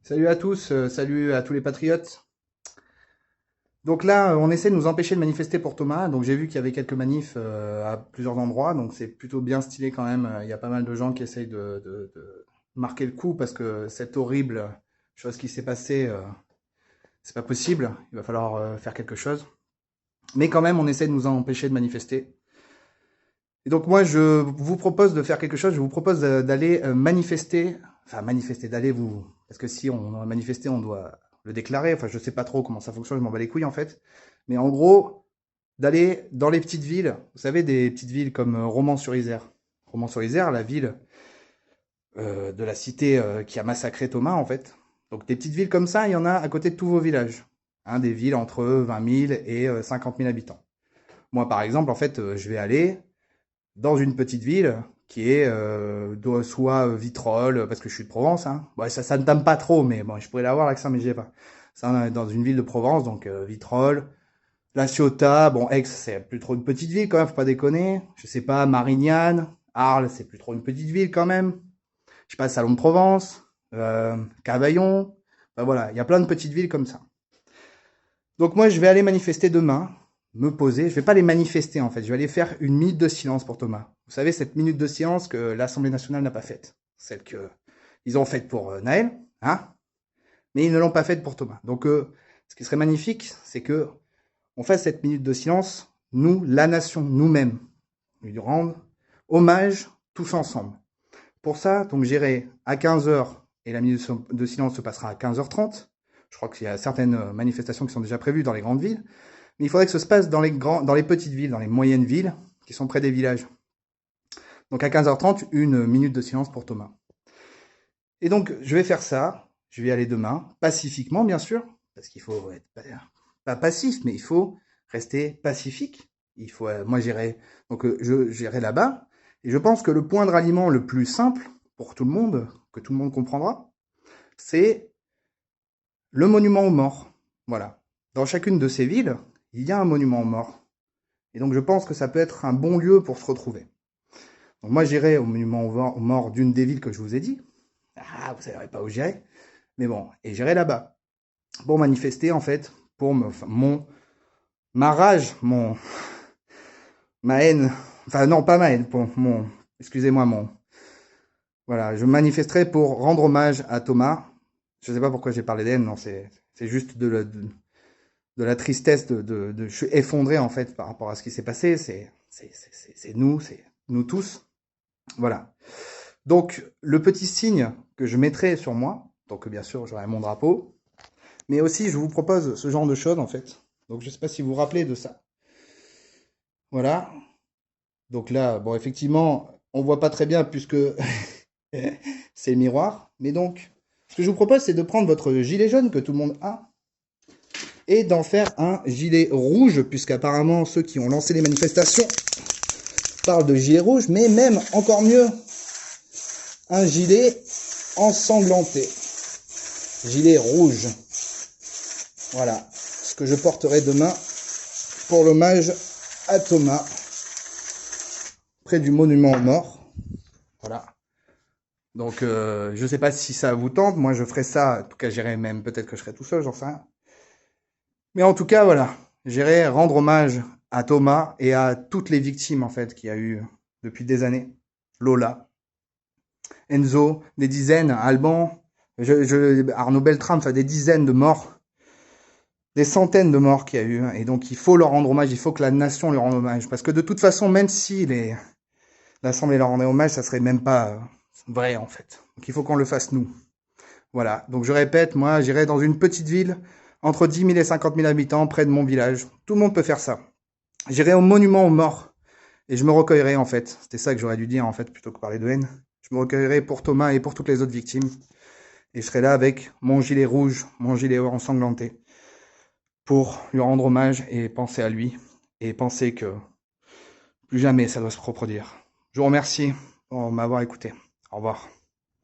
Salut à tous, salut à tous les patriotes. Donc là, on essaie de nous empêcher de manifester pour Thomas. Donc j'ai vu qu'il y avait quelques manifs à plusieurs endroits, donc c'est plutôt bien stylé quand même. Il y a pas mal de gens qui essayent de marquer le coup parce que cette horrible chose qui s'est passée, c'est pas possible. Il va falloir faire quelque chose. Mais quand même, on essaie de nous empêcher de manifester. Et donc moi, je vous propose de faire quelque chose. Je vous propose d'aller manifester, enfin manifester, d'aller vous, parce que si on a manifesté, on doit le déclarer. Enfin, je sais pas trop comment ça fonctionne, je m'en bats les couilles en fait. Mais en gros, d'aller dans les petites villes. Vous savez, des petites villes comme Romans-sur-Isère. Romans-sur-Isère, la ville de la cité qui a massacré Thomas en fait. Donc des petites villes comme ça, il y en a à côté de tous vos villages. Hein, des villes entre 20 000 et 50 000 habitants. Moi, par exemple, en fait, je vais aller dans une petite ville qui est soit Vitrolles, parce que je suis de Provence. Hein. Bon, ça ne tame pas trop, mais bon, je pourrais l'avoir l'accent, mais j'y ai pas. Ça, dans une ville de Provence, donc Vitrolles, La Ciotat, bon, Aix, c'est plus trop une petite ville quand même, faut pas déconner. Je sais pas, Marignane, Arles, c'est plus trop une petite ville quand même. Je sais pas, Salon de Provence, Cavaillon. Enfin, voilà, il y a plein de petites villes comme ça. Donc moi, je vais aller manifester demain, me poser. Je vais pas les manifester en fait. Je vais aller faire une minute de silence pour Thomas. Vous savez, cette minute de silence que l'Assemblée nationale n'a pas faite. Celle que ils ont faite pour Naël, hein, mais ils ne l'ont pas faite pour Thomas. Donc, ce qui serait magnifique, c'est que on fasse cette minute de silence, nous, la nation, nous-mêmes, lui rendre hommage tous ensemble. Pour ça, donc j'irai à 15 heures et la minute de silence se passera à 15h30. Je crois qu'il y a certaines manifestations qui sont déjà prévues dans les grandes villes. Mais il faudrait que ça se passe dans les petites villes, dans les moyennes villes, qui sont près des villages. Donc à 15h30, une minute de silence pour Thomas. Et donc, je vais faire ça. Je vais y aller demain, pacifiquement, bien sûr, parce qu'il faut être pas passif, mais il faut rester pacifique. Moi, j'irai là-bas. Et je pense que le point de ralliement le plus simple pour tout le monde, que tout le monde comprendra, c'est le monument aux morts. Voilà. Dans chacune de ces villes, il y a un monument aux morts. Et donc, je pense que ça peut être un bon lieu pour se retrouver. Donc, moi, j'irai au monument aux morts d'une des villes que je vous ai dit. Ah, vous savez pas où j'irai. Mais bon, et j'irai là-bas pour manifester, en fait, pour ma rage, ma haine. Enfin, non, pas ma haine, pour excusez-moi, voilà, je manifesterai pour rendre hommage à Thomas. Je sais pas pourquoi j'ai parlé d'haine, non, c'est juste de la tristesse je suis effondré, en fait, par rapport à ce qui s'est passé. C'est nous tous. Voilà. Donc, le petit signe que je mettrai sur moi, donc bien sûr, j'aurai mon drapeau, mais aussi, je vous propose ce genre de choses, en fait. Donc, je sais pas si vous vous rappelez de ça. Voilà. Donc là, bon, effectivement, on voit pas très bien puisque c'est le miroir. Mais donc, ce que je vous propose, c'est de prendre votre gilet jaune que tout le monde a et d'en faire un gilet rouge, puisqu'apparemment, ceux qui ont lancé les manifestations parlent de gilet rouge, mais même encore mieux, un gilet ensanglanté. Gilet rouge. Voilà. Ce que je porterai demain pour l'hommage à Thomas, près du monument aux morts. Voilà. Donc, je sais pas si ça vous tente. Moi, je ferai ça. En tout cas, j'irai même. Peut-être que je serai tout seul, j'en sais rien. Mais en tout cas, voilà. J'irai rendre hommage à Thomas et à toutes les victimes, en fait, qu'il y a eu depuis des années. Lola, Enzo, des dizaines, Alban, Arnaud Beltrame, enfin, des dizaines de morts. Des centaines de morts qu'il y a eu. Et donc, il faut leur rendre hommage. Il faut que la nation leur rende hommage. Parce que de toute façon, même si l'Assemblée leur rendait hommage, ça serait même pas vrai, en fait. Donc, il faut qu'on le fasse nous. Voilà, donc je répète, moi j'irai dans une petite ville, entre 10 000 et 50 000 habitants, près de mon village. Tout le monde peut faire ça. J'irai au monument aux morts, et je me recueillerai en fait. C'était ça que j'aurais dû dire en fait, plutôt que parler de haine. Je me recueillerai pour Thomas et pour toutes les autres victimes. Et je serai là avec mon gilet rouge, mon gilet ensanglanté, pour lui rendre hommage et penser à lui, et penser que plus jamais ça doit se reproduire. Je vous remercie pour m'avoir écouté. Au revoir.